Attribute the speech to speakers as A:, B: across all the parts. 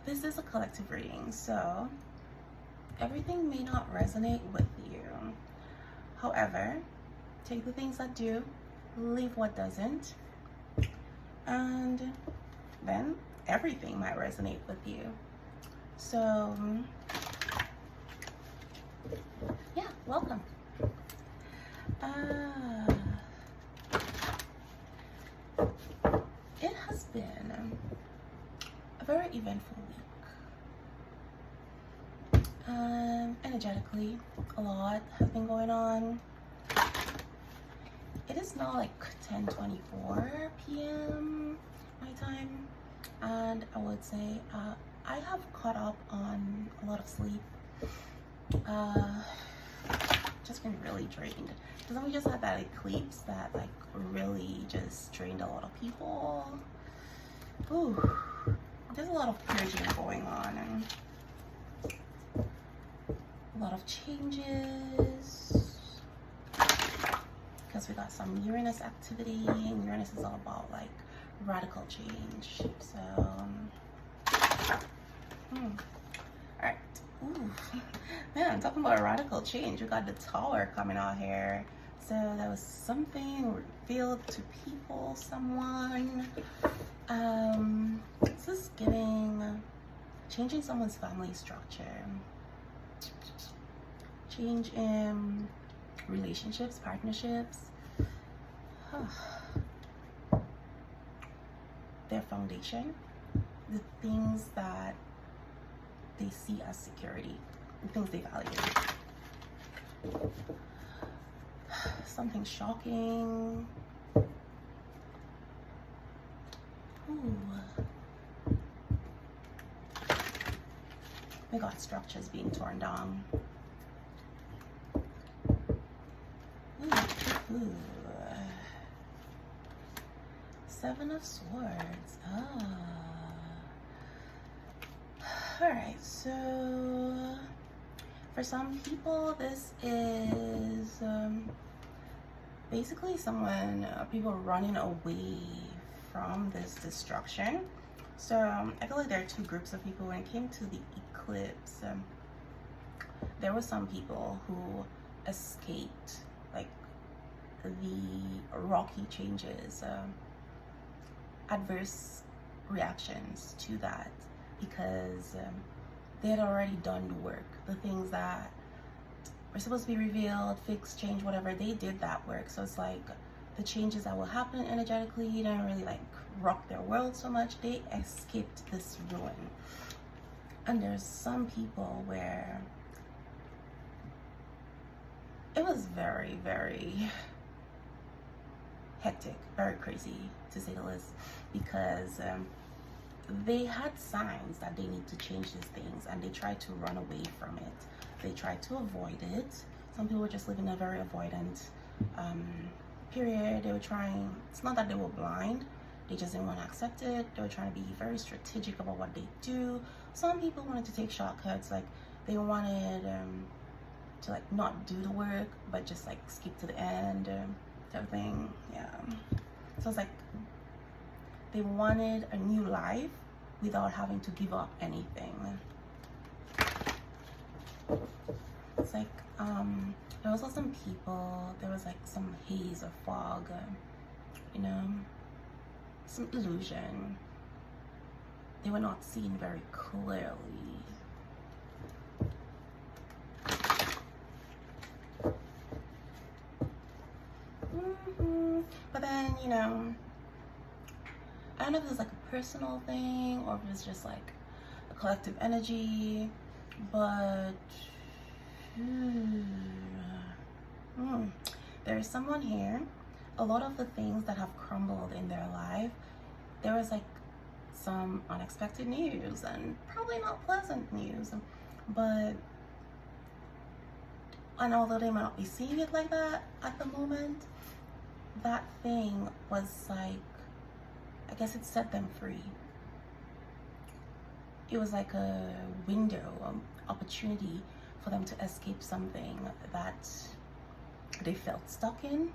A: this is a collective reading, so everything may not resonate with you. However, take the things that do, leave what doesn't, and then everything might resonate with you. So yeah, welcome. It has been a very eventful week. Energetically, a lot has been going on. It is now like 10:24 p.m. my time, and I would say I have caught up on a lot of sleep. Just been really drained because we just had that eclipse that like really just drained a lot of people. Ooh, there's a lot of purging going on and a lot of changes because we got some Uranus activity, and Uranus is all about like radical change. So all right. Ooh, man, talking about a radical change, we got the Tower coming out here. So there was something revealed to people, someone. This is changing someone's family structure, change in relationships, partnerships, their foundation, the things that they see as security, the things they value. Something shocking. Ooh. We got structures being torn down. Ooh. Seven of Swords. Alright, so for some people this is basically people running away from this destruction. So I feel like there are two groups of people. When it came to the eclipse, there were some people who escaped like the rocky changes, adverse reactions to that, because they had already done the work. The things that were supposed to be revealed, fixed, change, whatever, they did that work. So it's like the changes that will happen energetically didn't really like rock their world so much. They escaped this ruin. And there's some people where it was very, very hectic, very crazy to say the least, because they had signs that they need to change these things and they tried to run away from it. They tried to avoid it. Some people were just living a very avoidant period. They were trying, it's not that they were blind, they just didn't want to accept it. They were trying to be very strategic about what they do. Some people wanted to take shortcuts, like they wanted to like not do the work but just like skip to the end type of thing. Yeah, so it's like they wanted a new life without having to give up anything. It's like there was also some people, there was like some haze or fog, you know, some illusion. They were not seen very clearly. But then, you know, I don't know if it's like a personal thing or if it's just like a collective energy, but there is someone here. A lot of the things that have crumbled in their life, there was like some unexpected news and probably not pleasant news, and although they might not be seeing it like that at the moment, that thing was like, I guess it set them free. It was like a window, opportunity for them to escape something that they felt stuck in,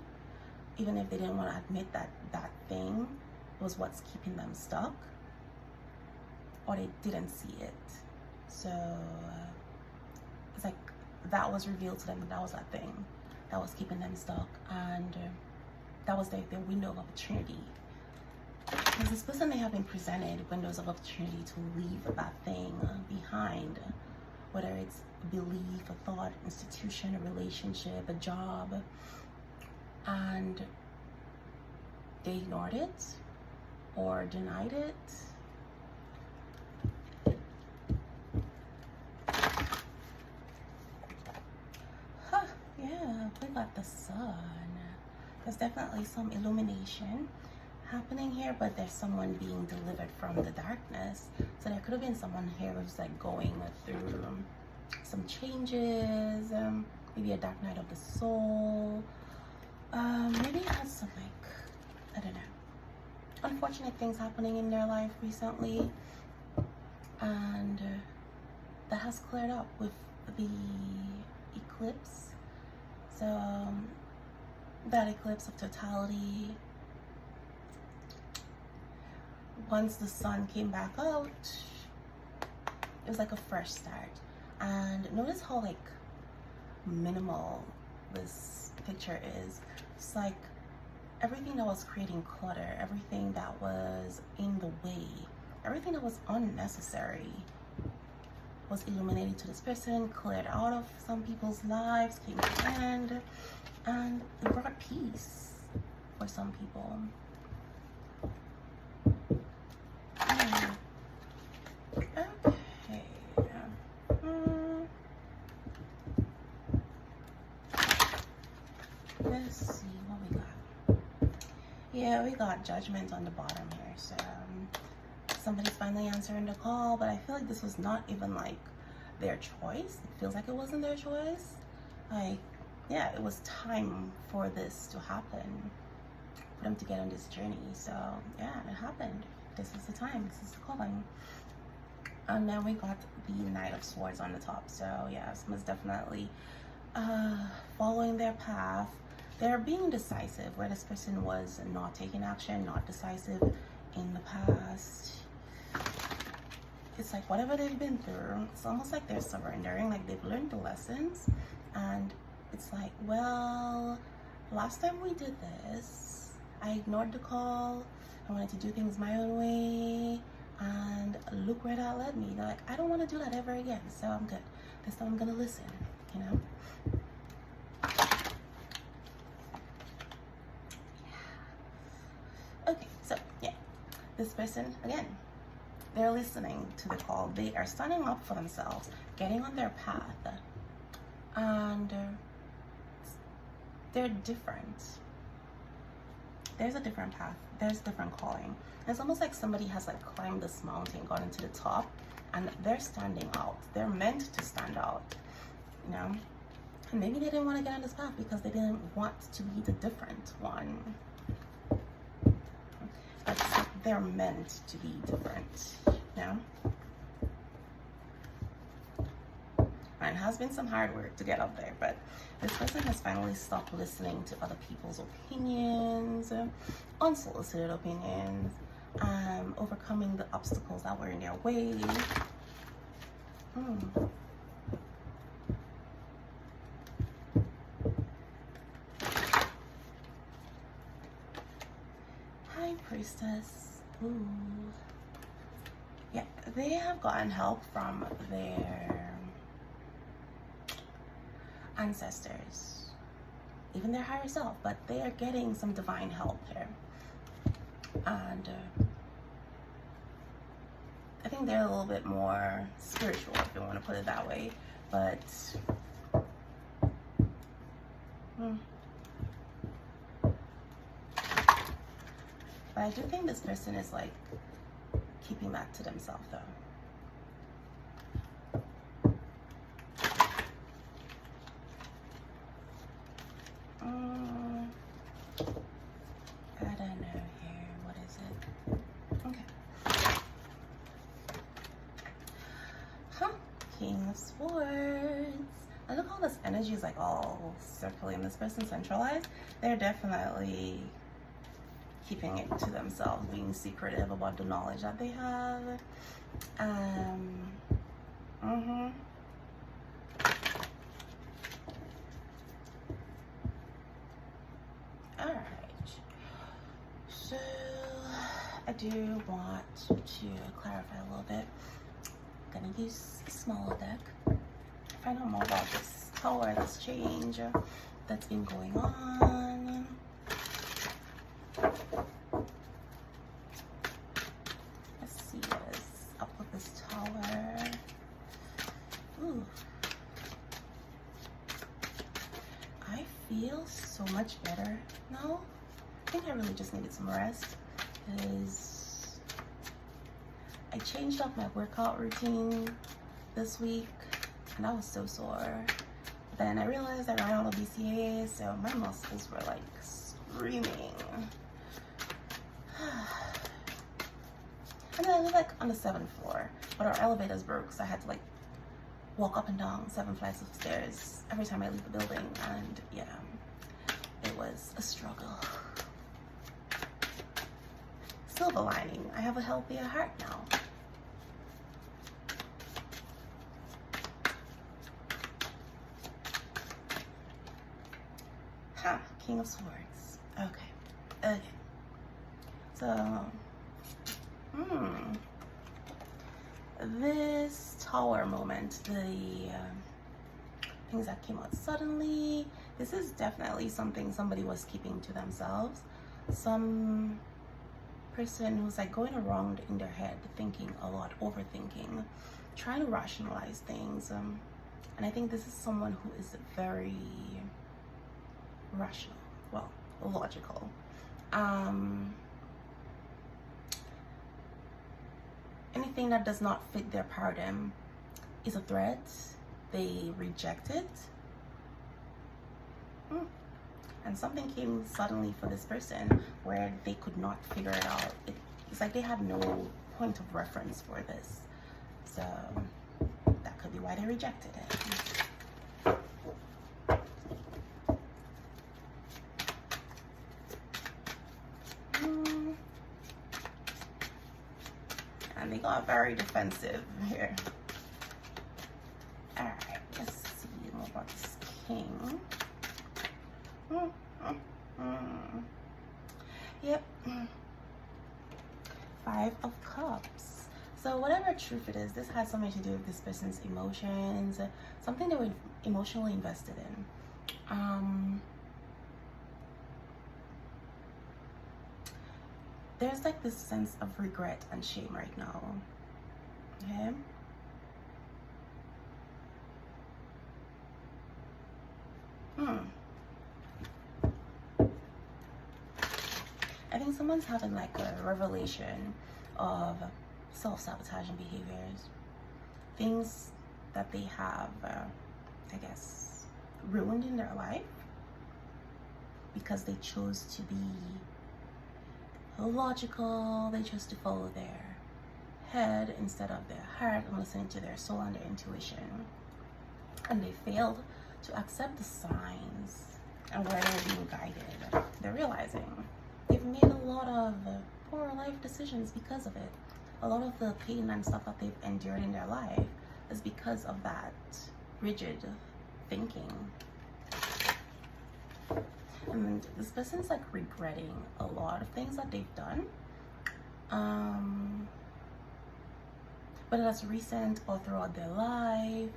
A: even if they didn't want to admit that that thing was what's keeping them stuck. or they didn't see it. So it's like that was revealed to them, and that was that thing that was keeping them stuck, and that was their window of opportunity. Because this person may have been presented windows of opportunity to leave that thing behind, whether it's a belief, a thought, institution, a relationship, a job, and they ignored it or denied it. Yeah, we got the sun. There's definitely some illumination happening here, but there's someone being delivered from the darkness. So there could have been someone here who's like going through some changes, maybe a dark night of the soul. Maybe it has some, like, I don't know, unfortunate things happening in their life recently, and that has cleared up with the eclipse. So that eclipse of totality, once the sun came back out, it was like a fresh start. And notice how like minimal this picture is. It's like everything that was creating clutter, everything that was in the way, everything that was unnecessary was illuminated to this person, cleared out of some people's lives, came to an end, and it brought peace for some people. Okay. Let's see what we got. Yeah, we got judgment on the bottom here. So somebody's finally answering the call, but I feel like this was not even like their choice. It feels like it wasn't their choice. Like, yeah, it was time for this to happen, for them to get on this journey. So yeah, it happened. This is the time. This is the calling. And then we got the Knight of Swords on the top. So yeah, someone's definitely following their path. They're being decisive, where this person was not taking action, not decisive in the past. It's like whatever they've been through, it's almost like they're surrendering, like they've learned the lessons. And it's like, well, last time we did this, I ignored the call. I wanted to do things my own way, and look where that led me. They're like, I don't want to do that ever again, so I'm good. This time I'm gonna listen, you know? Yeah. Okay, so yeah, this person, again, they're listening to the call. They are standing up for themselves, getting on their path, and they're different. There's a different path. There's a different calling. It's almost like somebody has like climbed this mountain, gotten to the top, and they're standing out. They're meant to stand out, you know? And maybe they didn't want to get on this path because they didn't want to be the different one. But they're meant to be different, you know? And it has been some hard work to get up there, but this person has finally stopped listening to other people's opinions, unsolicited opinions, overcoming the obstacles that were in their way. High Priestess. Ooh. Yeah, they have gotten help from their ancestors, even their higher self, but they are getting some divine help here. And I think they're a little bit more spiritual, if you want to put it that way, but I do think this person is like keeping that to themselves though. I don't know here. What is it? Okay. King of Swords. And look how this energy is like all circling. This person centralized. They're definitely keeping it to themselves, being secretive about the knowledge that they have. All right, so I do want to clarify a little bit. I'm gonna use a smaller deck, find out more about this tower, this change that's been going on. Let's see what is up with this tower. Ooh. I feel so much better now. I think I really just needed some rest because I changed up my workout routine this week and I was so sore. Then I realized I ran out of BCAAs, so my muscles were like screaming. And then I live like on the 7th floor, but our elevators broke, so I had to like walk up and down 7 flights of stairs every time I leave the building, and yeah, it was a struggle. Silver lining, I have a healthier heart now. Huh, King of Swords. Okay. So, this tower moment, the things that came out suddenly, this is definitely something somebody was keeping to themselves. Some person who's like going around in their head, thinking a lot, overthinking, trying to rationalize things. And I think this is someone who is very rational, well, logical. Anything that does not fit their paradigm is a threat. They reject it. And something came suddenly for this person where they could not figure it out. It's like they had no point of reference for this. So that could be why they rejected it. And they got very defensive here. All right, let's see more about this king. Yep. 5 of Cups. So whatever truth it is, this has something to do with this person's emotions, something they were emotionally invested in. There's like this sense of regret and shame right now. Okay. I think someone's having like a revelation of self-sabotaging behaviors, things that they have, I guess, ruined in their life because they chose to be logical. They chose to follow their head instead of their heart and listening to their soul and their intuition, and they failed to accept the signs and where they're being guided. They're realizing they've made a lot of poor life decisions because of it. A lot of the pain and stuff that they've endured in their life is because of that rigid thinking. And this person's like regretting a lot of things that they've done, whether that's recent or throughout their life.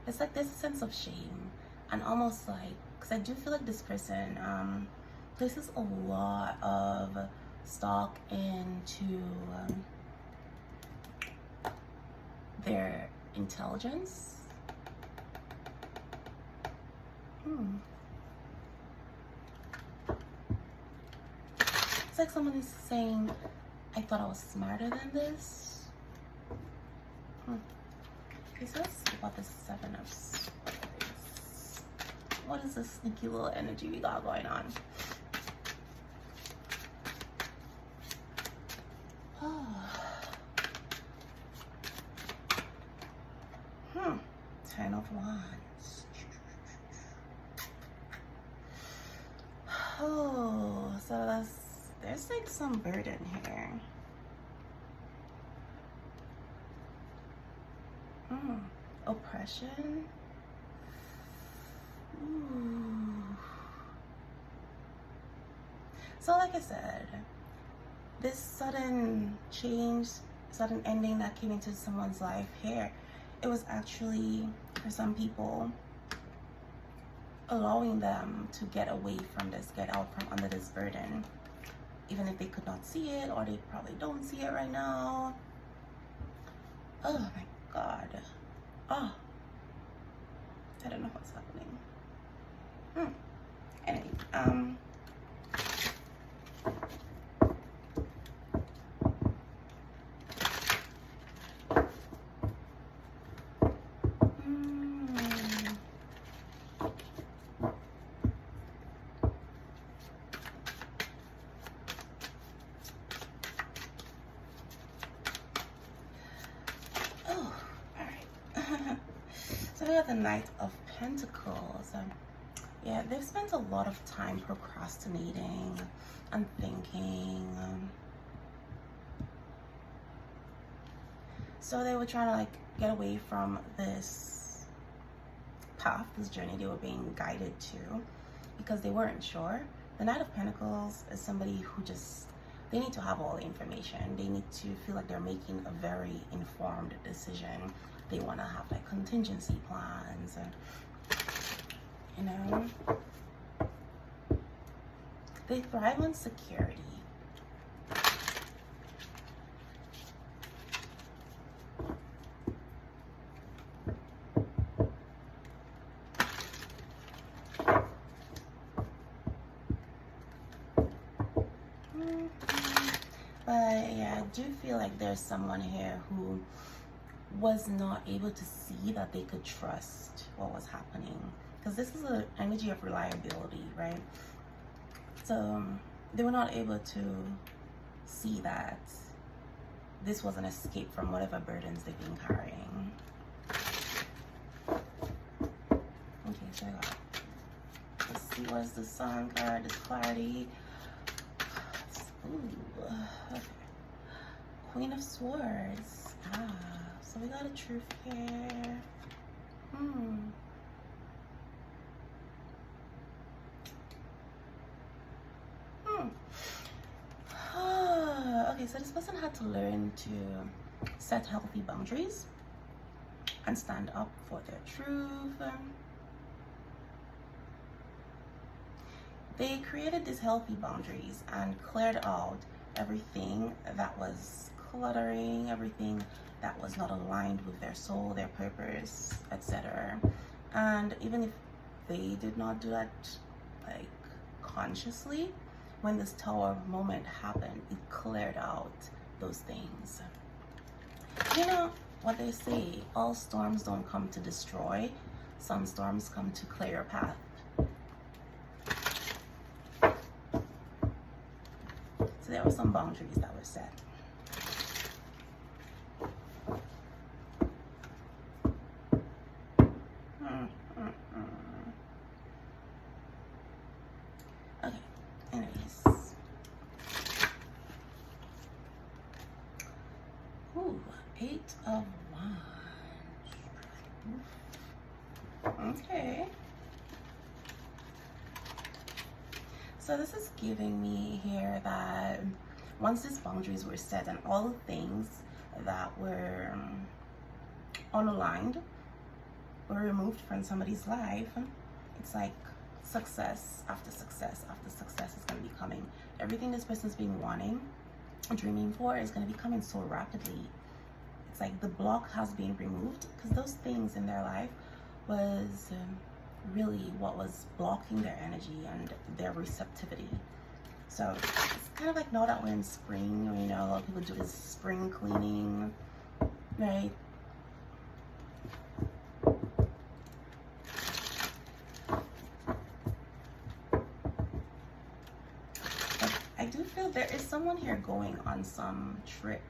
A: It's like there's a sense of shame, and almost like, because I do feel like this person places a lot of stock into their intelligence. It's like someone is saying, I thought I was smarter than this. Okay, so let's see about the 7 of Swords. What is this sneaky little energy we got going on? 10 of Wands. Oh, there's like some burden here. Oppression. Ooh. So like I said, this sudden change, sudden ending that came into someone's life here, it was actually, for some people, allowing them to get away from this, get out from under this burden, even if they could not see it, or they probably don't see it right now. Oh my God. Oh, I don't know what's happening. Anyway, so we have the Knight of Pentacles. Yeah, they've spent a lot of time procrastinating and thinking. So they were trying to like get away from this path, this journey they were being guided to, because they weren't sure. The Knight of Pentacles is somebody who just, they need to have all the information. They need to feel like they're making a very informed decision. They want to have like contingency plans, you know. They thrive on security. But yeah, I do feel like there's someone here who was not able to see that they could trust what was happening, because this is an energy of reliability, right? So they were not able to see that this was an escape from whatever burdens they've been carrying. Okay, so I got, let's see, what's the Sun card, this clarity. Ooh, okay. Queen of Swords. So we got a truth here. Okay, so this person had to learn to set healthy boundaries and stand up for their truth. They created these healthy boundaries and cleared out everything that was cluttering, everything that was not aligned with their soul, their purpose, etc. And even if they did not do that like consciously, when this Tower moment happened, it cleared out those things. You know what they say, all storms don't come to destroy, some storms come to clear your path. So there were some boundaries that were set. Okay, anyways. Ooh, 8 of Wands. Okay. So this is giving me here that once these boundaries were set and all the things that were unaligned were removed from somebody's life, it's like success after success after success is going to be coming. Everything this person's been wanting, dreaming for, is going to be coming so rapidly. It's like the block has been removed, because those things in their life was really what was blocking their energy and their receptivity. So it's kind of like now that we're in spring, you know, a lot of people do this spring cleaning, right? But I do feel there is someone here going on some trip,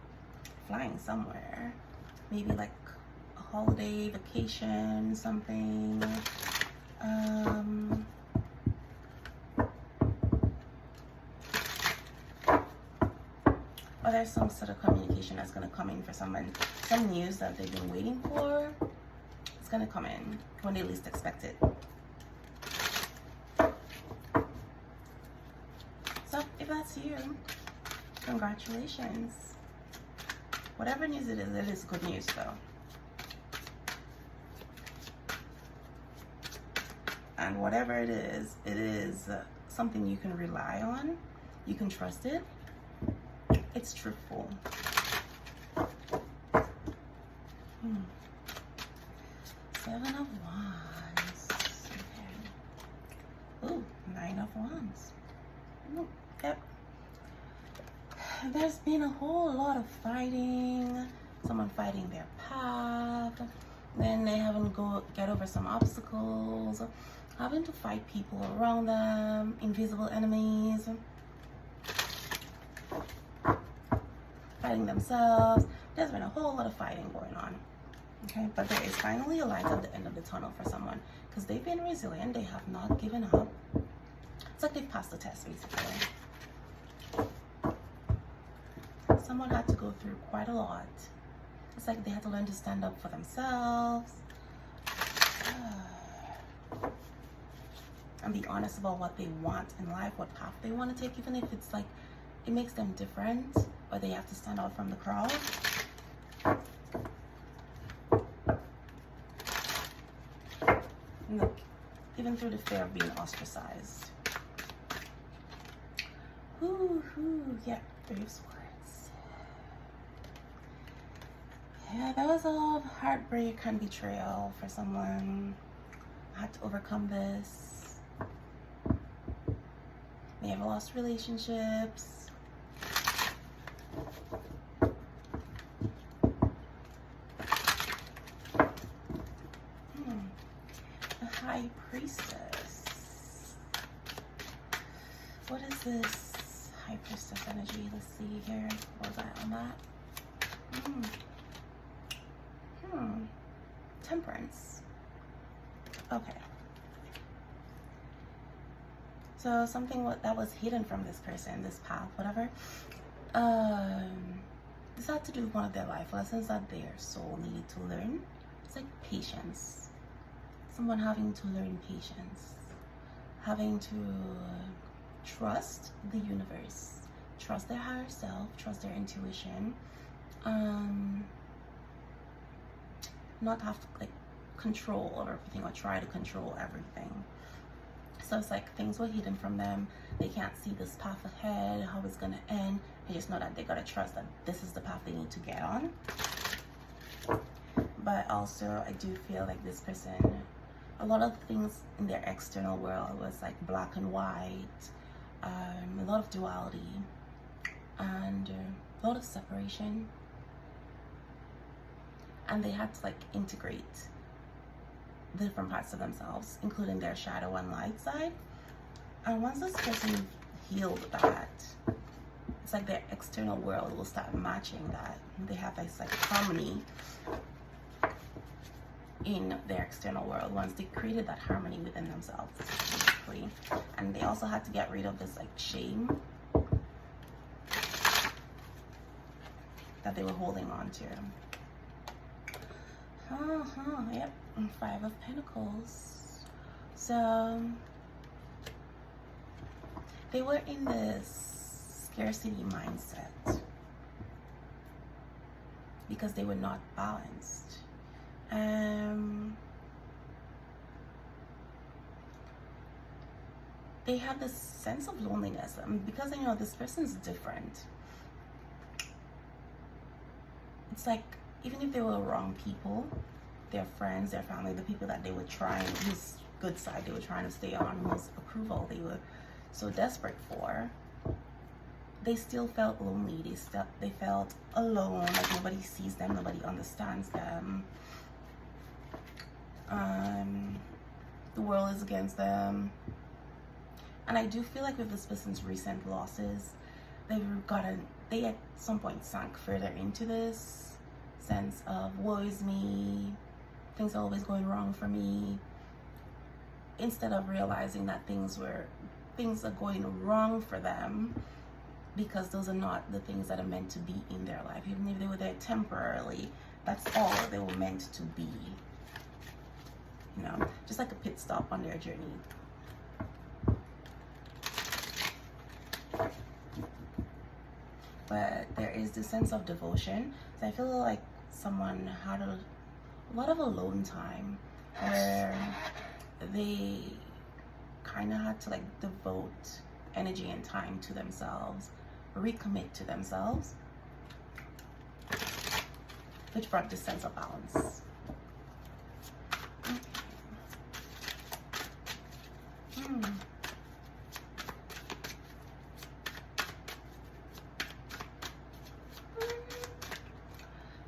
A: flying somewhere, maybe like a holiday, vacation, something. or there's some sort of communication that's going to come in for someone, some news that they've been waiting for. It's going to come in when they least expect it. So if that's you, congratulations. Whatever news it is good news though. And whatever it is something you can rely on. You can trust it. It's truthful. Seven of Wands. Okay. Ooh, Nine of Wands. Ooh, yep. There's been a whole lot of fighting. Someone fighting their path. Then they having to get over some obstacles. Having to fight people around them. Invisible enemies. Fighting themselves. There's been a whole lot of fighting going on. Okay, but there is finally a light at the end of the tunnel for someone, because they've been resilient. They have not given up. It's like they've passed the test, basically. Someone had to go through quite a lot. It's like they had to learn to stand up for themselves and be honest about what they want in life, what path they want to take, even if it's like it makes them different, or they have to stand out from the crowd. Look, even through the fear of being ostracized. Yeah, Three of Swords. Yeah, that was all heartbreak and betrayal for someone. I had to overcome this. May have lost relationships. High Priestess. What is this High Priestess energy? Let's see here. What was I on that? Temperance. Okay. So something that was hidden from this person, this path, whatever. This had to do with one of their life lessons that their soul needed to learn. It's like patience. Someone having to learn patience, having to trust the universe, trust their higher self, trust their intuition, not have to like control over everything or try to control everything. So it's like things were hidden from them. They can't see this path ahead, how it's gonna end. They just know that they gotta trust that this is the path they need to get on. But also I do feel like this person, a lot of things in their external world was like black and white, a lot of duality, and a lot of separation. And they had to like integrate the different parts of themselves, including their shadow and light side. And once this person healed that, it's like their external world will start matching that. They have this like harmony in their external world once they created that harmony within themselves, basically. And they also had to get rid of this like shame that they were holding on to. Yep, Five of Pentacles. So they were in this scarcity mindset because they were not balanced. They have this sense of loneliness because they know this person's different. It's like even if they were wrong people, their friends, their family, the people that they were trying, whose good side they were trying to stay on, whose approval they were so desperate for, they still felt lonely. They felt alone, like nobody sees them, nobody understands them. The world is against them. And I do feel like with this person's recent losses, they at some point sank further into this sense of woe is me, things are always going wrong for me, instead of realizing that things are going wrong for them because those are not the things that are meant to be in their life. Even if they were there temporarily, that's all they were meant to be. You know, just like a pit stop on their journey. But there is this sense of devotion. So I feel like someone had a lot of alone time where they kind of had to like devote energy and time to themselves, recommit to themselves, which brought this sense of balance.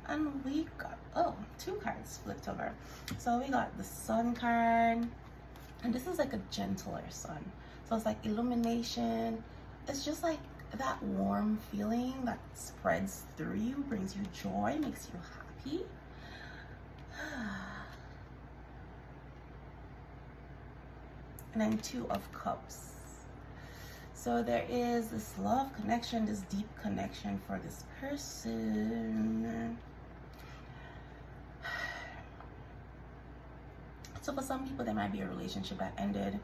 A: And we got, oh, 2 cards flipped over. So we got the Sun card, and this is like a gentler sun. So it's like illumination. It's just like that warm feeling that spreads through you, brings you joy, makes you happy. And then 2 of Cups. So there is this love connection, this deep connection for this person. So for some people, there might be a relationship that ended,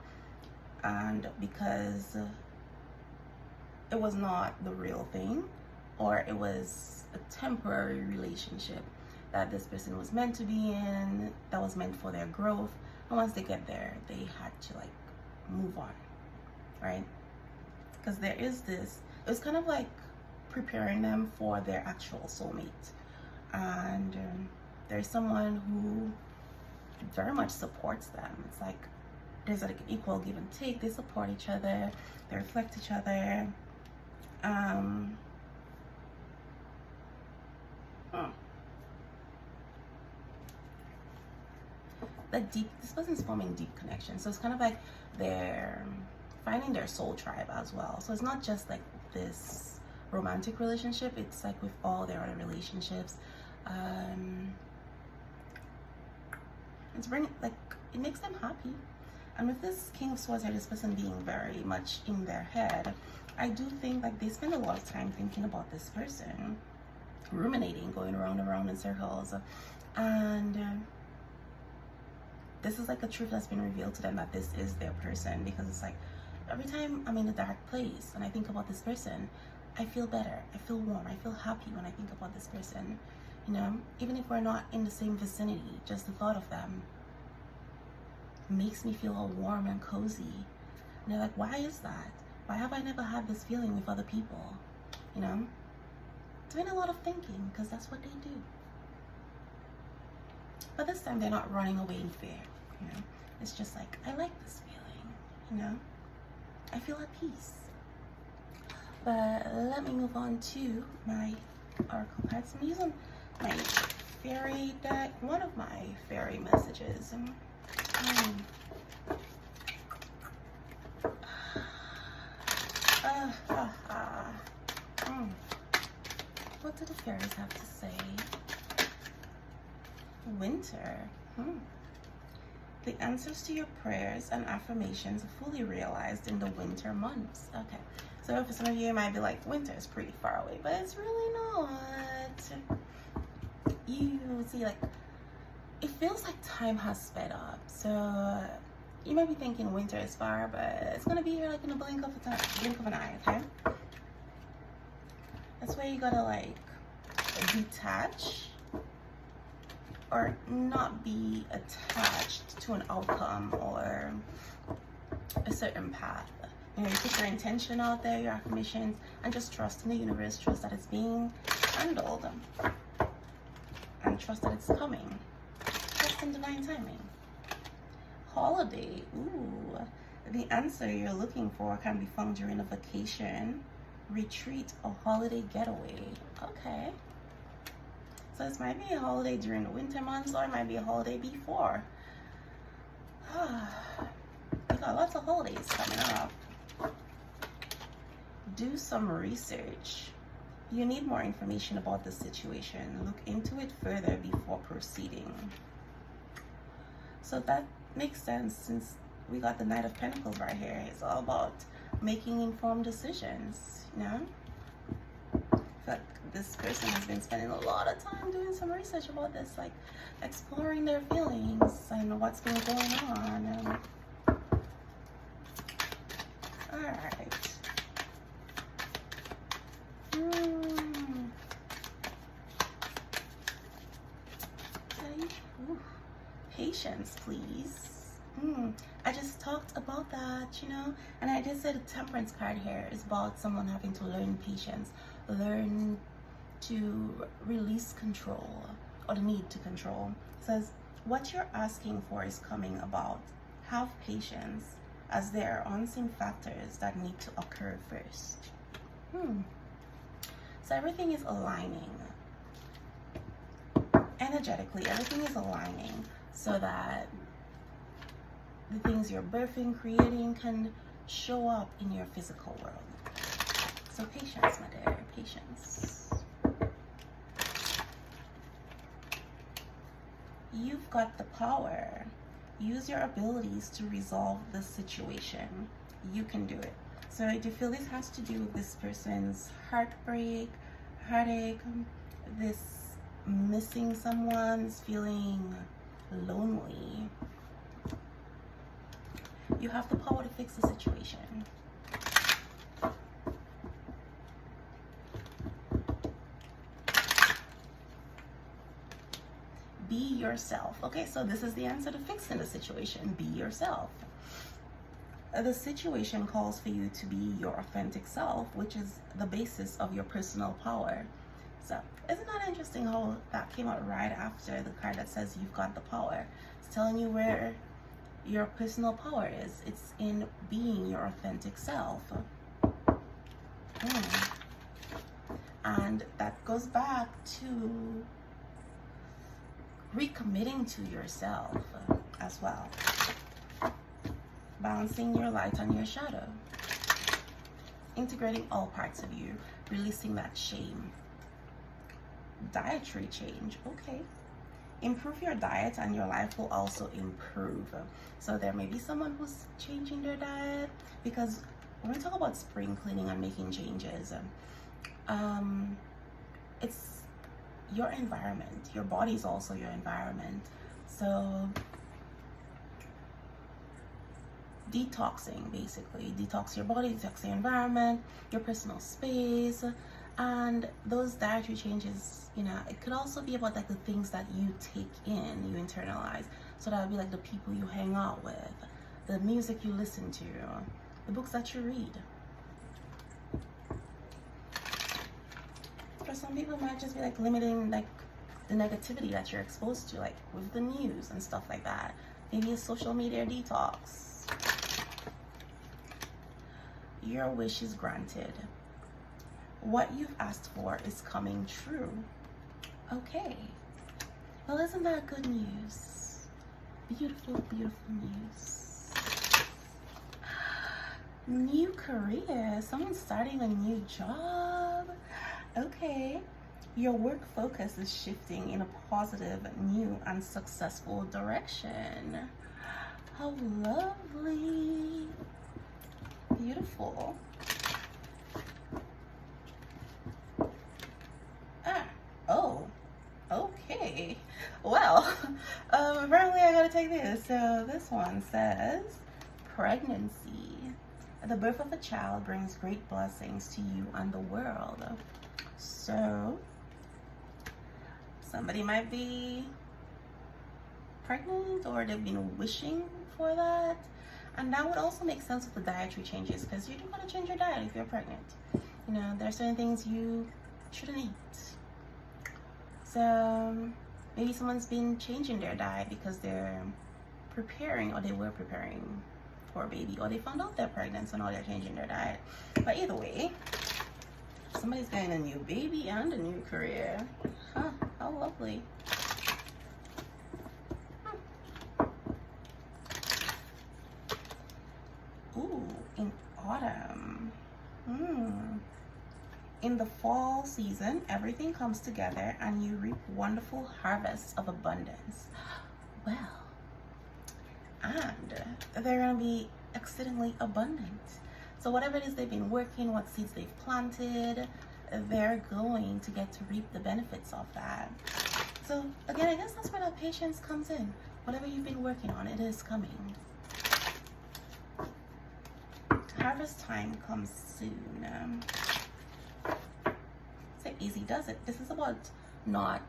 A: and because it was not the real thing, or it was a temporary relationship that this person was meant to be in, that was meant for their growth, and once they get there, they had to like move on, right? Because there is this, it was kind of like preparing them for their actual soulmate. And there's someone who very much supports them. It's like there's like an equal give and take. They support each other, they reflect each other. This person's forming deep connection. So it's kind of like they're finding their soul tribe as well. So it's not just like this romantic relationship, it's like with all their other relationships. It's bringing, like, it makes them happy. And with this King of Swords here, this person being very much in their head, I do think like they spend a lot of time thinking about this person, ruminating, going around and around in circles. And this is like a truth that's been revealed to them, that this is their person, because it's like every time I'm in a dark place and I think about this person, I feel better, I feel warm, I feel happy when I think about this person. You know, even if we're not in the same vicinity, just the thought of them makes me feel all warm and cozy. And they're like, why is that? Why have I never had this feeling with other people? You know, doing a lot of thinking, because that's what they do. But this time they're not running away in fear. You know, it's just like, I like this feeling. You know, I feel at peace. But let me move on to my oracle cards. I'm using my fairy deck, one of my fairy messages. What do the fairies have to say? Winter. The answers to your prayers and affirmations are fully realized in the winter months. Okay, so for some of you, it might be like, winter is pretty far away, but it's really not. You see, like, it feels like time has sped up. So you might be thinking winter is far, but it's gonna be here like in a blink of an eye, okay? That's where you gotta like detach or not be attached to an outcome or a certain path. You know, you put your intention out there, your affirmations, and just trust in the universe, trust that it's being handled, and trust that it's coming. Trust in divine timing. Holiday. Ooh, the answer you're looking for can be found during a vacation, retreat, or holiday getaway. Okay. So this might be a holiday during the winter months, or it might be a holiday before. We got lots of holidays coming up. Do some research. You need more information about the situation. Look into it further before proceeding. So that makes sense, since we got the Knight of Pentacles right here. It's all about making informed decisions, you know? Like this person has been spending a lot of time doing some research about this, like exploring their feelings and what's been going on. All right. Okay. Ooh. Patience, please. I just talked about that, you know, and I did say the temperance card here is about someone having to learn patience, learn to release control or the need to control. It says what you're asking for is coming about. Have patience, as there are unseen factors that need to occur first. So everything is aligning energetically. Everything is aligning so that the things you're birthing, creating can show up in your physical world. So patience, my dear, patience. You've got the power. Use your abilities to resolve the situation. You can do it. So I do feel this has to do with this person's heartbreak, heartache, this missing someone's feeling lonely. You have the power to fix the situation. Be yourself. Okay, so this is the answer to fixing the situation. Be yourself. The situation calls for you to be your authentic self, which is the basis of your personal power. So isn't that interesting how that came out right after the card that says you've got the power? It's telling you where your personal power is. It's in being your authentic self. And that goes back to recommitting to yourself as well. Balancing your light and your shadow. Integrating all parts of you. Releasing that shame. Dietary change. Okay. Improve your diet and your life will also improve. So there may be someone who's changing their diet, because when we talk about spring cleaning and making changes, it's your environment. Your body is also your environment. So detoxing, basically. Detox your body, detox your environment, your personal space. And those dietary changes, you know, it could also be about like the things that you take in, you internalize. So that would be like the people you hang out with, the music you listen to, the books that you read. For some people, it might just be like limiting like the negativity that you're exposed to, like with the news and stuff like that. Maybe a social media detox. Your wish is granted. What you've asked for is coming true. Okay. Well, isn't that good news? Beautiful, beautiful news. New career. Someone's starting a new job. Okay. Your work focus is shifting in a positive, new, and successful direction. How lovely. Beautiful. Oh, okay. Well, apparently I gotta take this. So this one says, pregnancy. The birth of a child brings great blessings to you and the world. So somebody might be pregnant, or they've been wishing for that. And that would also make sense with the dietary changes, because you do want to change your diet if you're pregnant. You know, there are certain things you shouldn't eat. So maybe someone's been changing their diet because they're preparing, or they were preparing for a baby, or they found out they're pregnant, so now they're changing their diet. But either way, somebody's getting a new baby and a new career. Huh, how lovely. Ooh, in autumn. In the fall season, everything comes together and you reap wonderful harvests of abundance. Well, and they're going to be exceedingly abundant. So whatever it is they've been working, what seeds they've planted, they're going to get to reap the benefits of that. So again, I guess that's where that patience comes in. Whatever you've been working on, it is coming. Harvest time comes soon. So easy does it. This is about not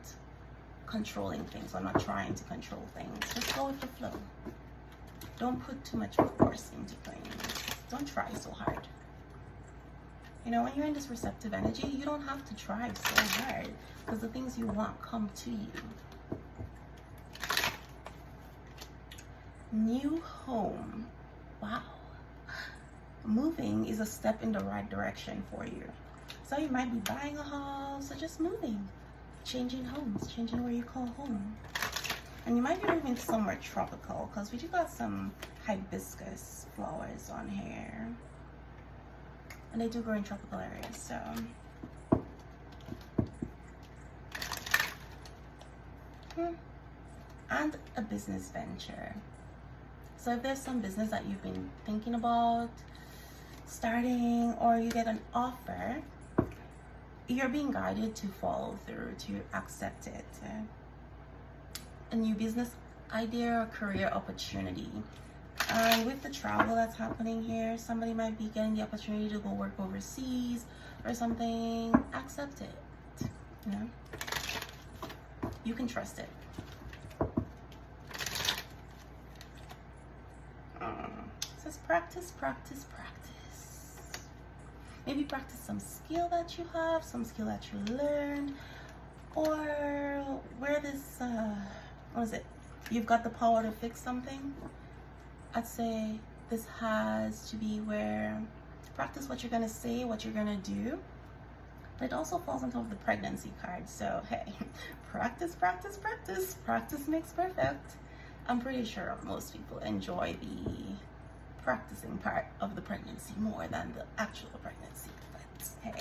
A: controlling things or not trying to control things. Just go with the flow. Don't put too much force into things. Don't try so hard. You know, when you're in this receptive energy, you don't have to try so hard because the things you want come to you. New home. Wow. Moving is a step in the right direction for you. So you might be buying a house or just moving, changing homes, changing where you call home. And you might be moving somewhere tropical because we do got some hibiscus flowers on here. And they do grow in tropical areas, so. And a business venture. So if there's some business that you've been thinking about starting, or you get an offer, you're being guided to follow through, to accept it. A new business idea or career opportunity. With the travel that's happening here, somebody might be getting the opportunity to go work overseas or something. Accept it. You know, you can trust it. It says practice, practice, practice. Maybe practice some skill that you have, some skill that you learned, or where this, what is it? You've got the power to fix something. I'd say this has to be where practice what you're gonna say, what you're gonna do. But it also falls on top of the pregnancy card. So hey, practice, practice, practice. Practice makes perfect. I'm pretty sure most people enjoy the practicing part of the pregnancy more than the actual pregnancy. But hey.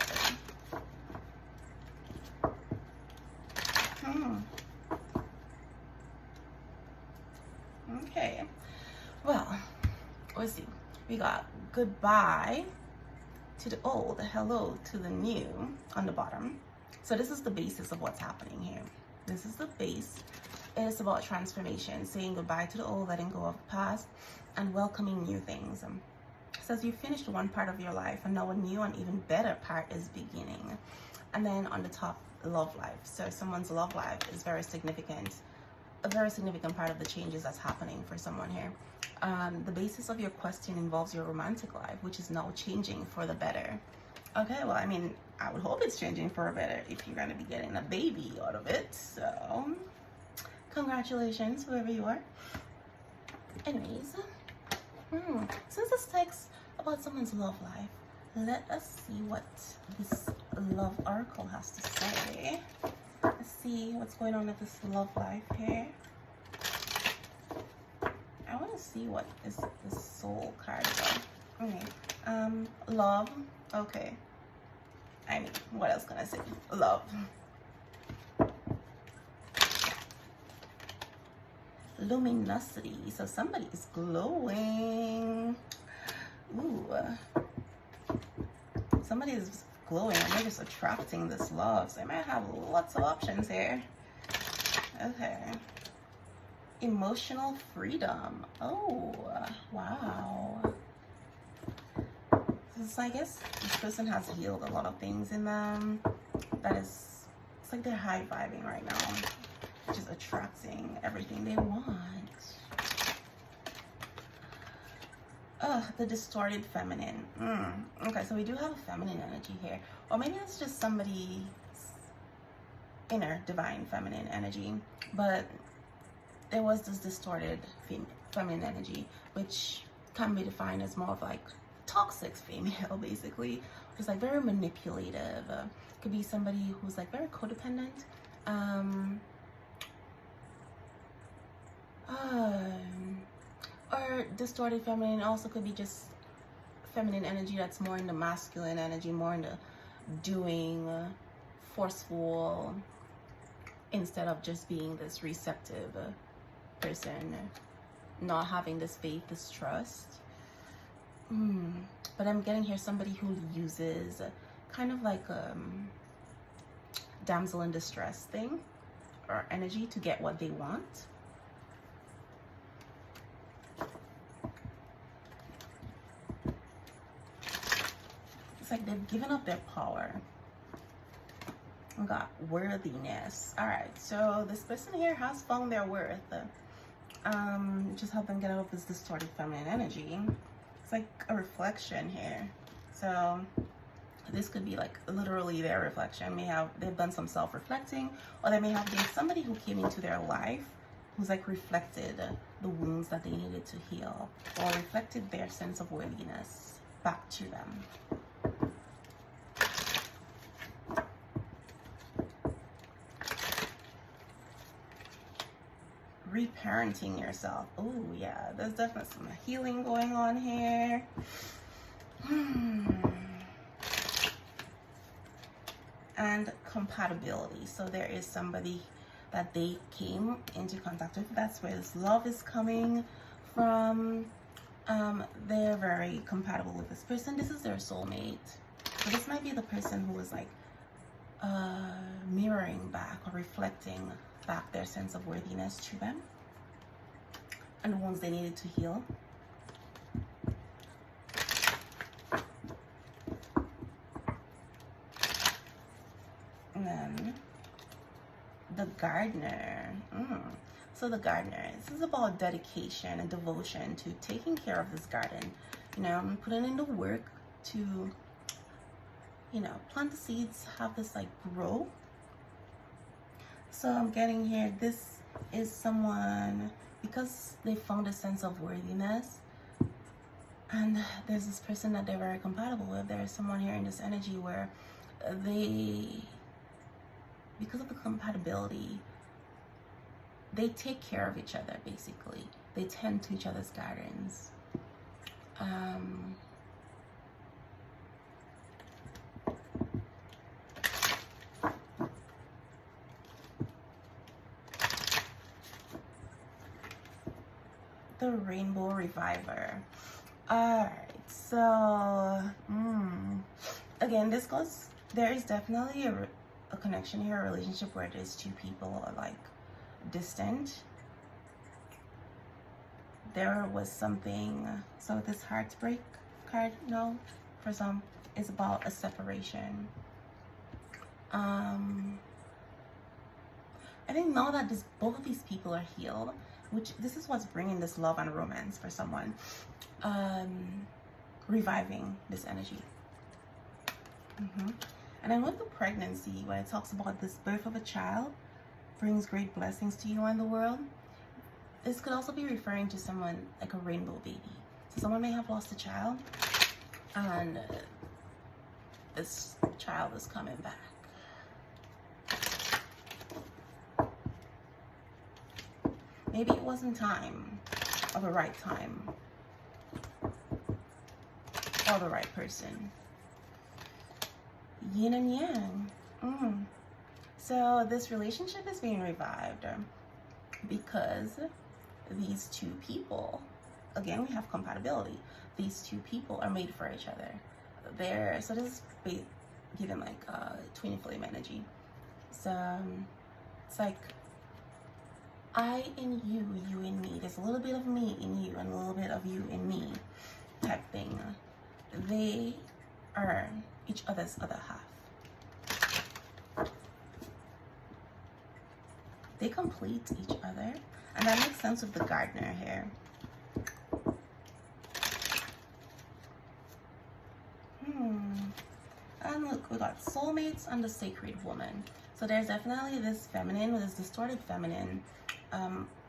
A: Okay. Well, let's see. We got goodbye to the old, hello to the new on the bottom. So this is the basis of what's happening here. This is the base. It is about transformation, saying goodbye to the old, letting go of the past, and welcoming new things. It says you finished one part of your life, and now a new and even better part is beginning. And then on the top, love life. So someone's love life is very significant. A very significant part of the changes that's happening for someone here. The basis of your question involves your romantic life, which is now changing for the better. Okay, well, I mean, I would hope it's changing for the better if you're going to be getting a baby out of it. So, congratulations, whoever you are. Anyways, since this text about someone's love life, let us see what this love oracle has to say. Let's see what's going on with this love life here. I want to see what is this soul card about. Okay. Love. Okay. I mean, what else can I say? Love. Luminosity. So somebody is glowing. Ooh. Somebody is glowing and they're just attracting this love. So I might have lots of options here. Okay. Emotional freedom. Oh, wow. So I guess this person has healed a lot of things in them. That is, it's like they're high vibing right now, which is attracting everything they want. The distorted feminine. Okay, so we do have a feminine energy here. Or maybe it's just somebody's inner divine feminine energy. But there was this distorted feminine energy, which can be defined as more of like toxic female, basically. Just like very manipulative. Could be somebody who's like very codependent. Or distorted feminine also could be just feminine energy that's more in the masculine energy, more in the doing, forceful, instead of just being this receptive person, not having this faith, this trust. But I'm getting here somebody who uses kind of like damsel in distress thing or energy to get what they want. It's like they've given up their power. We got worthiness. All right, so this person here has found their worth. Just help them get out of this distorted feminine energy. It's like a reflection here. So this could be like literally their reflection. They've done some self-reflecting, or they may have been somebody who came into their life who's like reflected the wounds that they needed to heal, or reflected their sense of worthiness back to them. Reparenting yourself. Oh yeah, there's definitely some healing going on here. And compatibility. So there is somebody that they came into contact with. That's where this love is coming from. They're very compatible with this person. This is their soulmate. So this might be the person who is like mirroring back or reflecting back their sense of worthiness to them and the ones they needed to heal. And then the gardener. So the gardener, this is about dedication and devotion to taking care of this garden. You know, putting in the work to, you know, plant the seeds, have this like grow. So I'm getting here, this is someone, because they found a sense of worthiness, and there's this person that they're very compatible with. There is someone here in this energy where they, because of the compatibility, they take care of each other, basically. They tend to each other's gardens. The Rainbow Reviver. Alright, so again, this goes, there is definitely a connection here, a relationship where there's two people are like distant. There was something, so this heartbreak card, no, for some, is about a separation. I think now that both of these people are healed, which this is what's bringing this love and romance for someone, reviving this energy. And then with the pregnancy, when it talks about this birth of a child brings great blessings to you and the world, this could also be referring to someone like a rainbow baby. So someone may have lost a child, and this child is coming back. Maybe it wasn't time, or the right time, or the right person. Yin and yang. So this relationship is being revived because these two people, again, we have compatibility. These two people are made for each other. So this is given like twin flame energy. So it's like I in you, you in me. There's a little bit of me in you and a little bit of you in me type thing. They are each other's other half. They complete each other. And that makes sense with the gardener here. And look, we got soulmates and the sacred woman. So there's definitely this feminine, this distorted feminine,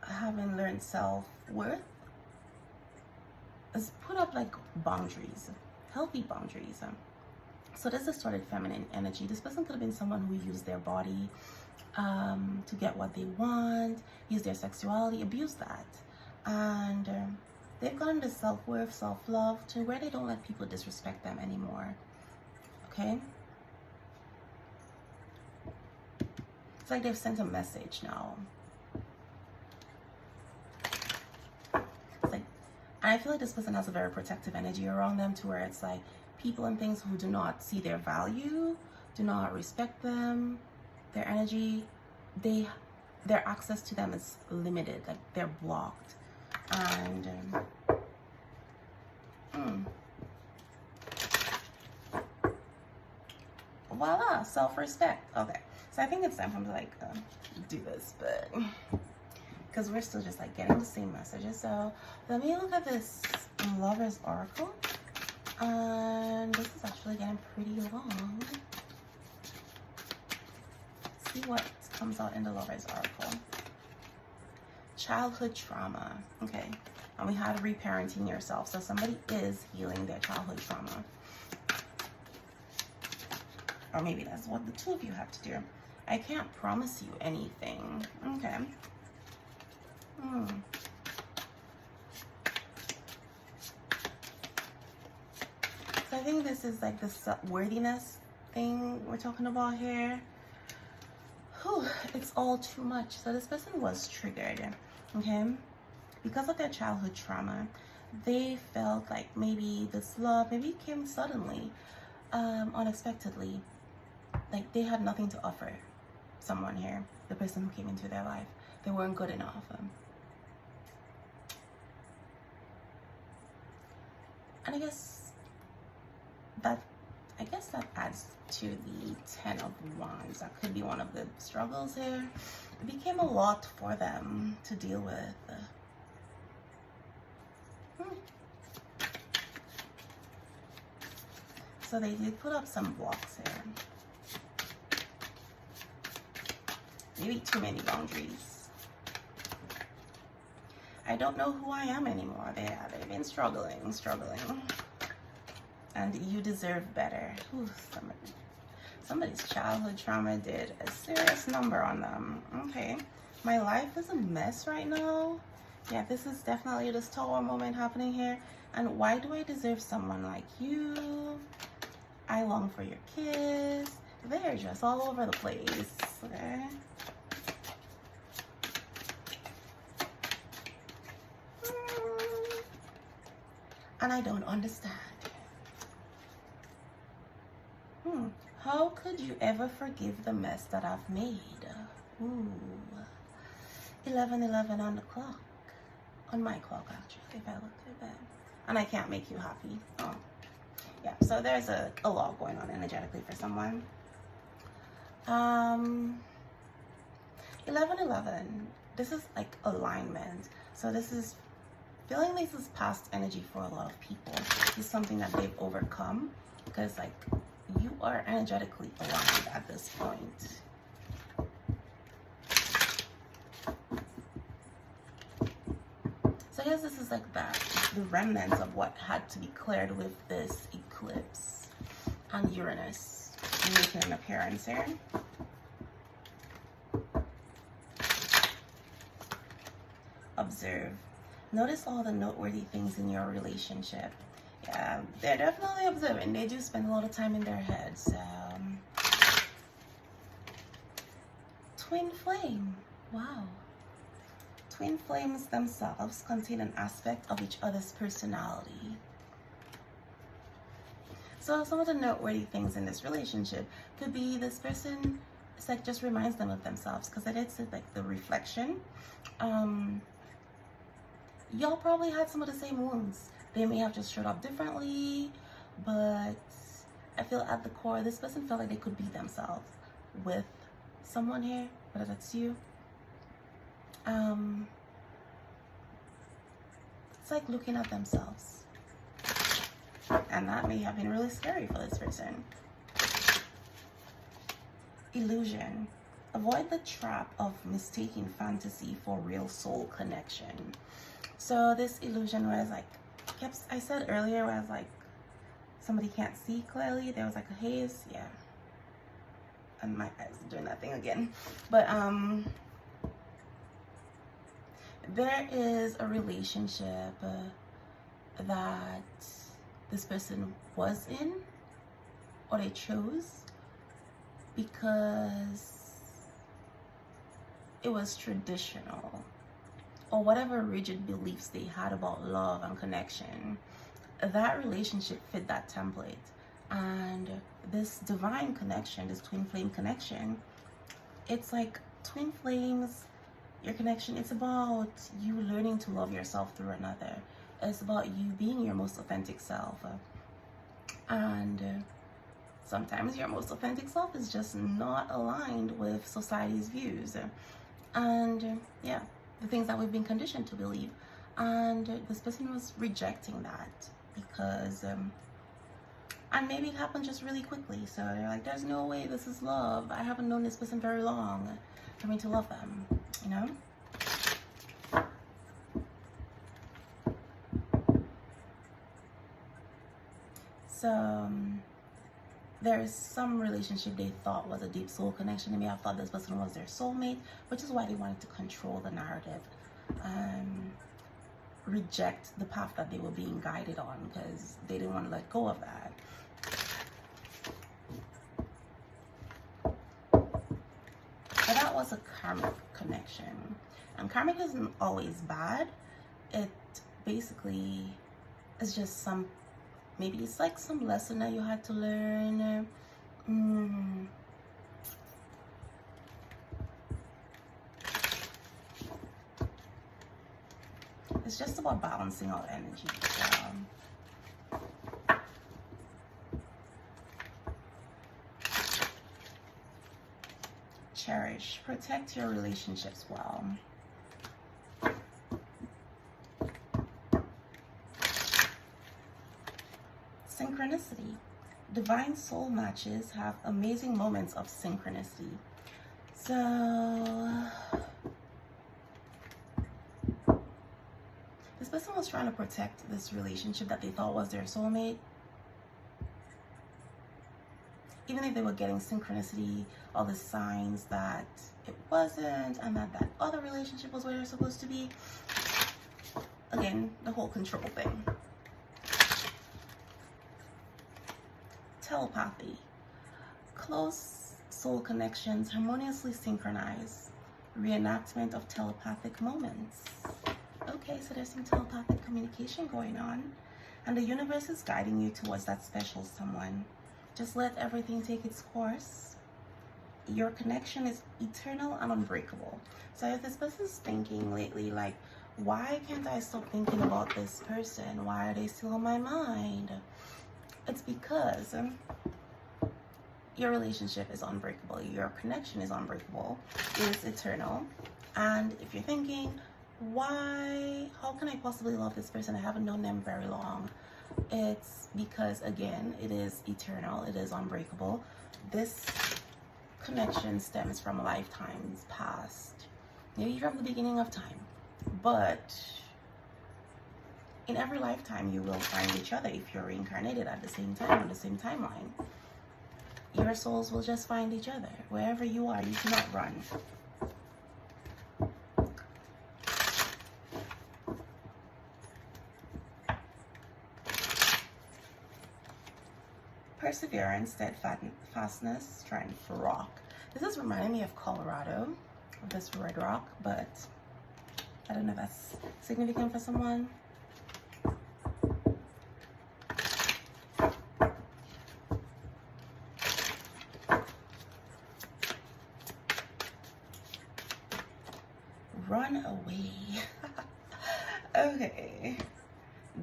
A: having learned self-worth, has put up like boundaries, healthy boundaries. So this distorted feminine energy, this person could have been someone who used their body to get what they want, use their sexuality, abuse that. And they've gotten the self-worth, self-love to where they don't let people disrespect them anymore. Okay? It's like they've sent a message now. It's like, I feel like this person has a very protective energy around them to where it's like, people and things who do not see their value, do not respect them, their energy, their access to them is limited, like they're blocked. And voila, self-respect. Okay, so I think it's time for me to like do this, but because we're still just like getting the same messages. So let me look at this Lover's Oracle, and this is actually getting pretty long. Let's see what comes out in the Lover's Oracle. Childhood trauma. Okay, and we had reparenting yourself. So somebody is healing their childhood trauma, or maybe that's what the two of you have to do. I can't promise you anything. Okay. So I think this is like the worthiness thing we're talking about here. Whew, it's all too much. So this person was triggered, okay? Because of their childhood trauma, they felt like maybe this love maybe came suddenly, unexpectedly. Like they had nothing to offer someone here, the person who came into their life. They weren't good enough. And I guess that adds to the 10 of Wands. That could be one of the struggles here. It became a lot for them to deal with. So they did put up some blocks here. Maybe too many boundaries. I don't know who I am anymore. They've been struggling. And you deserve better. Ooh, somebody's childhood trauma did a serious number on them. Okay. My life is a mess right now. Yeah, this is definitely this Tower moment happening here. And why do I deserve someone like you? I long for your kiss. They're just all over the place. Okay. And I don't understand. How could you ever forgive the mess that I've made? Ooh. 11:11 on the clock. On my clock, actually, if I look at that. And I can't make you happy. Oh. Yeah, so there's a lot going on energetically for someone. 11:11. This is like alignment. So this is feeling this is past energy for a lot of people. This is something that they've overcome because like you are energetically aligned at this point. So I guess this is like the remnants of what had to be cleared with this eclipse and Uranus making an appearance here. Observe. Notice all the noteworthy things in your relationship. Yeah, they're definitely observing. They do spend a lot of time in their heads. Twin flame. Wow. Twin flames themselves contain an aspect of each other's personality. So some of the noteworthy things in this relationship could be this person, it's like just reminds them of themselves because it's like the reflection. Y'all probably had some of the same wounds. They may have just showed up differently, but I feel at the core, this person felt like they could be themselves with someone here, whether that's you. It's like looking at themselves. And that may have been really scary for this person. Illusion. Avoid the trap of mistaking fantasy for real soul connection. So this illusion was like, I said earlier, where I was like, somebody can't see clearly. There was like a haze, yeah. And my eyes doing that thing again. But there is a relationship that this person was in, or they chose, because it was traditional, or whatever rigid beliefs they had about love and connection. that relationship fit that template. And this divine connection, this twin flame connection, it's like twin flames, your connection, it's about you learning to love yourself through another. It's about you being your most authentic self. And sometimes your most authentic self is just not aligned with society's views. And yeah, the things that we've been conditioned to believe. And this person was rejecting that because, and maybe it happened just really quickly. So they're like, there's no way this is love. I haven't known this person very long for me to love them, you know? So there is some relationship they thought was a deep soul connection. They may have thought this person was their soulmate, which is why they wanted to control the narrative. Reject the path that they were being guided on because they didn't want to let go of that. But that was a karmic connection. And karmic isn't always bad. It basically is just some, maybe it's like some lesson that you had to learn. It's just about balancing out energy. Cherish, protect your relationships well. Synchronicity. Divine soul matches have amazing moments of synchronicity. So this person was trying to protect this relationship that they thought was their soulmate. Even if they were getting synchronicity, all the signs that it wasn't, and that other relationship was where they're supposed to be. Again, the whole control thing. Telepathy. Close soul connections harmoniously synchronize. Reenactment of telepathic moments. Okay, so there's some telepathic communication going on, and the universe is guiding you towards that special someone. Just let everything take its course. Your connection is eternal and unbreakable. So if this person's thinking lately, like, why can't I stop thinking about this person? Why are they still on my mind? It's because your relationship is unbreakable. Your connection is unbreakable. It is eternal. And if you're thinking, how can I possibly love this person? I haven't known them very long. It's because, again, it is eternal. It is unbreakable. This connection stems from lifetimes past, maybe from the beginning of time. But in every lifetime, you will find each other if you're reincarnated at the same time, on the same timeline. Your souls will just find each other. Wherever you are, you cannot run. Perseverance, steadfastness, strength, rock. This is reminding me of Colorado, of this red rock, but I don't know if that's significant for someone. Run away. Okay.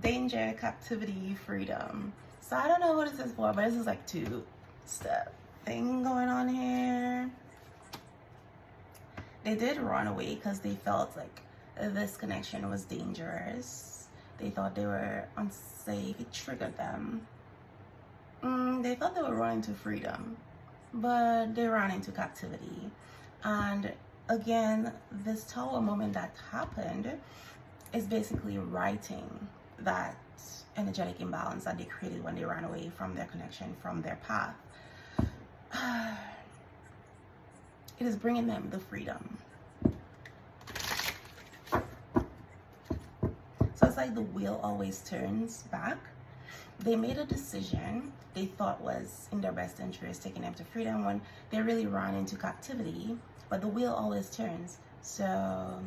A: Danger, captivity, freedom. So I don't know what this is for, but this is like two-step thing going on here. They did run away because they felt like this connection was dangerous. They thought they were unsafe. It triggered them. They thought they were running to freedom, but they ran into captivity. And again, this tower moment that happened is basically righting that energetic imbalance that they created when they ran away from their connection, from their path. It is bringing them the freedom. So it's like the wheel always turns back. They made a decision they thought was in their best interest, taking them to freedom, when they really ran into captivity. But the wheel always turns. So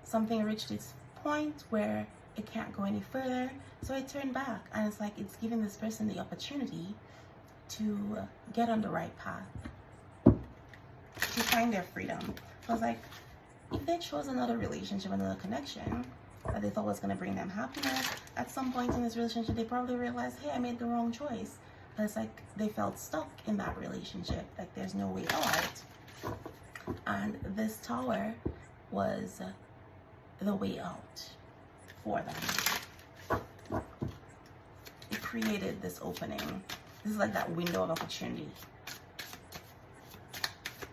A: something reached its point where it can't go any further, so I turned back. And it's like it's giving this person the opportunity to get on the right path, to find their freedom. I was like, if they chose another relationship, another connection that they thought was going to bring them happiness, at some point in this relationship, they probably realized, hey, I made the wrong choice. But it's like they felt stuck in that relationship, like there's no way out. And this tower was the way out for them. It created this opening. This is like that window of opportunity.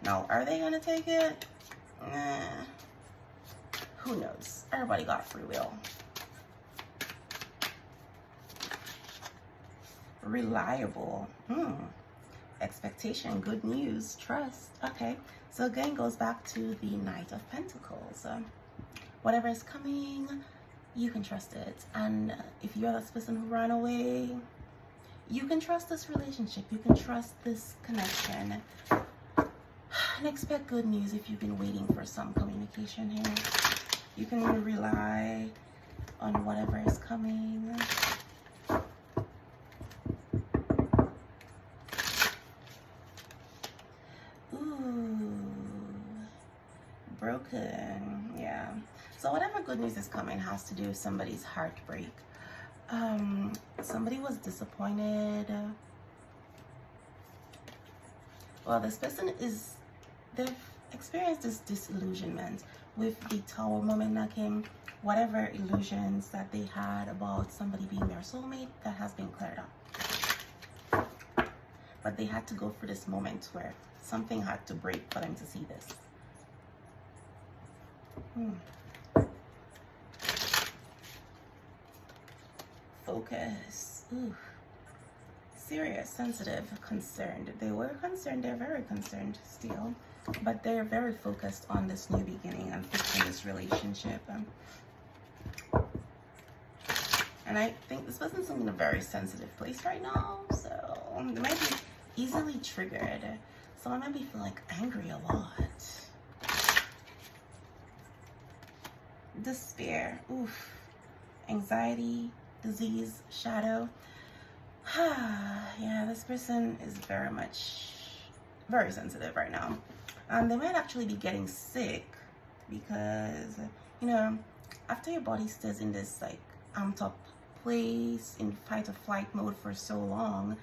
A: Now, are they gonna take it? Who knows? Everybody got free will. Reliable. Expectation, good news, trust. Okay, so again, goes back to the Knight of Pentacles. Whatever is coming, you can trust it. And if you're that person who ran away, you can trust this relationship. You can trust this connection. And expect good news if you've been waiting for some communication here. You can rely on whatever is coming. Ooh, broken. Yeah. So whatever good news is coming has to do with somebody's heartbreak. Somebody was disappointed. Well, this person they've experienced this disillusionment with the Tower moment that came. Whatever illusions that they had about somebody being their soulmate, that has been cleared up. But they had to go through this moment where something had to break for them to see this. Focus. Ooh. Serious, sensitive, concerned. They were concerned. They're very concerned still, but they're very focused on this new beginning and fixing this relationship. And I think this person's in a very sensitive place right now, so they might be easily triggered. So I might be feeling like angry a lot. Despair. Oof. Anxiety, disease, shadow. Yeah, this person is very sensitive right now. And they might actually be getting sick because, you know, after your body stays in this like amped up place in fight or flight mode for so long,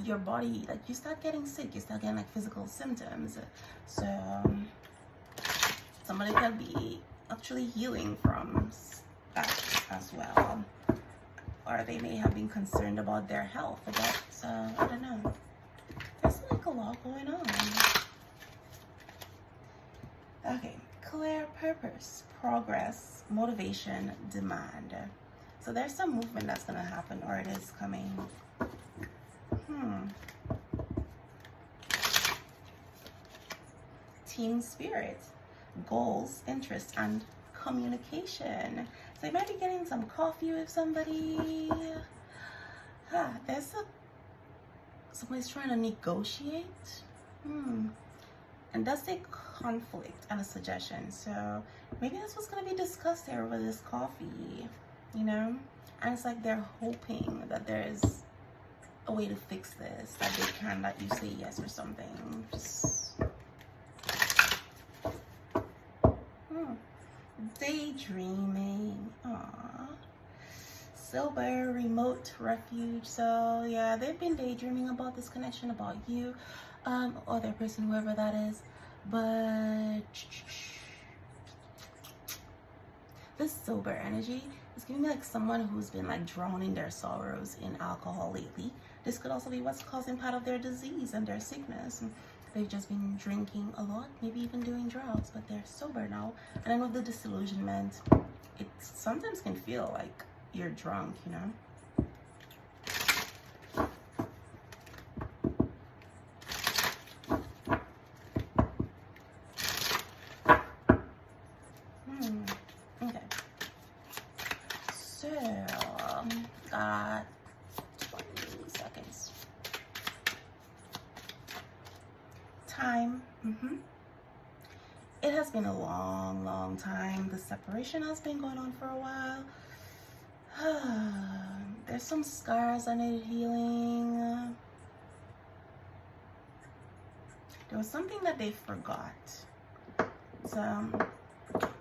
A: your body, like, you start getting sick, you start getting like physical symptoms. So somebody can be actually healing from that as well. Or they may have been concerned about their health, but I don't know. There's like a lot going on. Okay, clear purpose, progress, motivation, demand. So there's some movement that's gonna happen, or it is coming. Team spirit, goals, interests, and communication. So you might be getting some coffee with somebody. Somebody's trying to negotiate. And that's a conflict and a suggestion. So maybe this was going to be discussed here over this coffee, you know? And it's like they're hoping that there's a way to fix this, that they can let you say yes or something. Daydreaming. Aww. Sober, remote refuge. So yeah, they've been daydreaming about this connection, about you, other person, whoever that is. But this sober energy is giving me like someone who's been like drowning their sorrows in alcohol lately. This could also be what's causing part of their disease and their sickness. They've just been drinking a lot, maybe even doing drugs, but they're sober now. And I know the disillusionment, it sometimes can feel like you're drunk, you know? Okay. So, got 20 seconds. Time. It has been a long time. The separation has been going on for a while. There's some scars that need healing. There was something that they forgot. So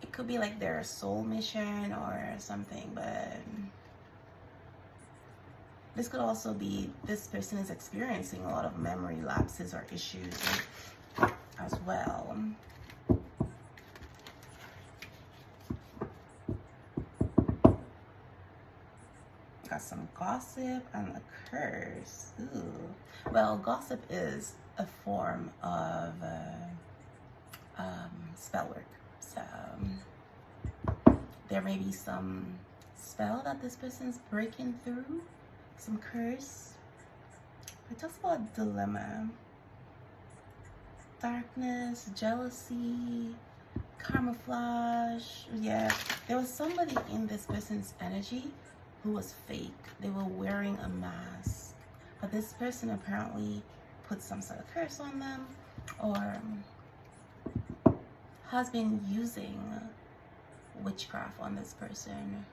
A: it could be like their soul mission or something, but this could also be this person is experiencing a lot of memory lapses or issues as well. Got some gossip and a curse. Ooh. Well, gossip is a form of spell work. So there may be some spell that this person's breaking through, some curse. It talks about dilemma, darkness, jealousy, camouflage. Yeah, there was somebody in this person's energy who was fake. They were wearing a mask, but this person apparently put some sort of curse on them, or has been using witchcraft on this person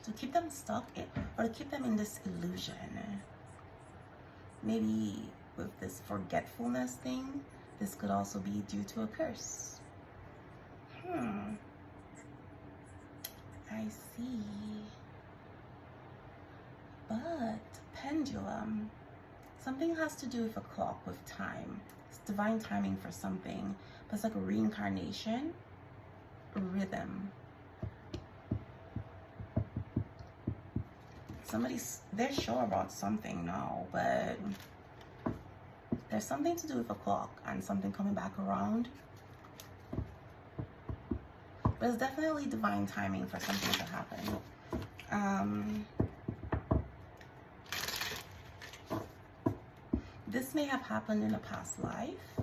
A: to keep them stuck or to keep them in this illusion. Maybe with this forgetfulness thing, this could also be due to a curse. I see. But pendulum, something has to do with a clock, with time. It's divine timing for something, but it's like a reincarnation, rhythm. They're sure about something now, but there's something to do with a clock and something coming back around. But it's definitely divine timing for something to happen. This may have happened in a past life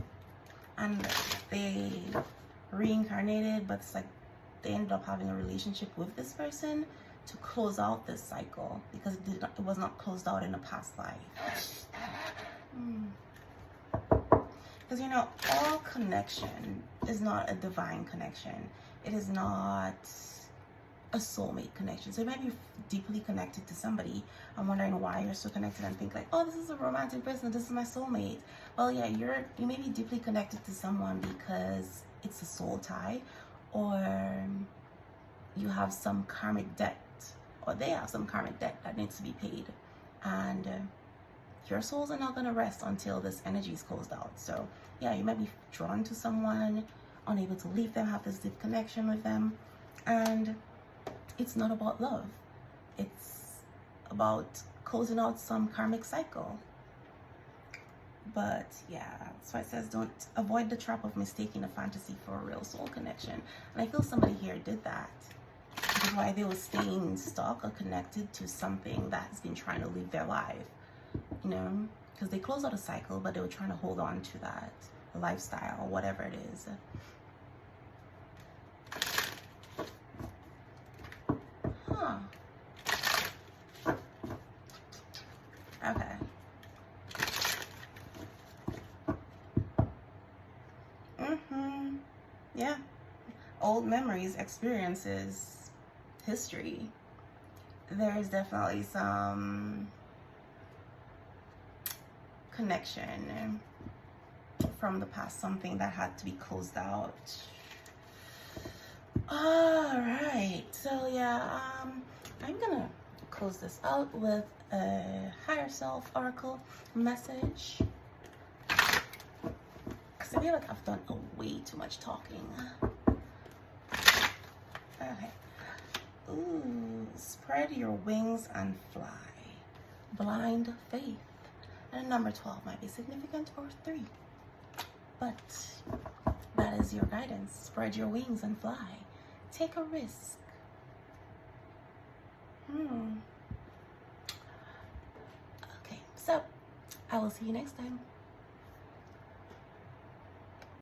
A: and they reincarnated, but it's like they ended up having a relationship with this person to close out this cycle because it was not closed out in a past life. Because you know, all connection is not a divine connection. It is not a soulmate connection. So you might be deeply connected to somebody and wondering why you're so connected and think like, oh, this is a romantic person, this is my soulmate. Well, yeah, you may be deeply connected to someone because it's a soul tie, or you have some karmic debt, or they have some karmic debt that needs to be paid, and your souls are not going to rest until this energy is closed out. So yeah, you might be drawn to someone, unable to leave them, have this deep connection with them, and it's not about love. It's about closing out some karmic cycle. But yeah, that's why it says don't avoid the trap of mistaking a fantasy for a real soul connection. And I feel somebody here did that. Which is why they were staying stuck or connected to something that has been trying to live their life. You know, because they closed out a cycle, but they were trying to hold on to that lifestyle or whatever it is. Okay. Yeah. Old memories, experiences, history. There's definitely some connection from the past, something that had to be closed out. All right. So yeah, I'm gonna close this out with a higher self oracle message, because I feel like I've done way too much talking. Okay. Ooh, spread your wings and fly. Blind faith. And number 12 might be significant, or 3. But that is your guidance. Spread your wings and fly. Take a risk. Okay, so I will see you next time.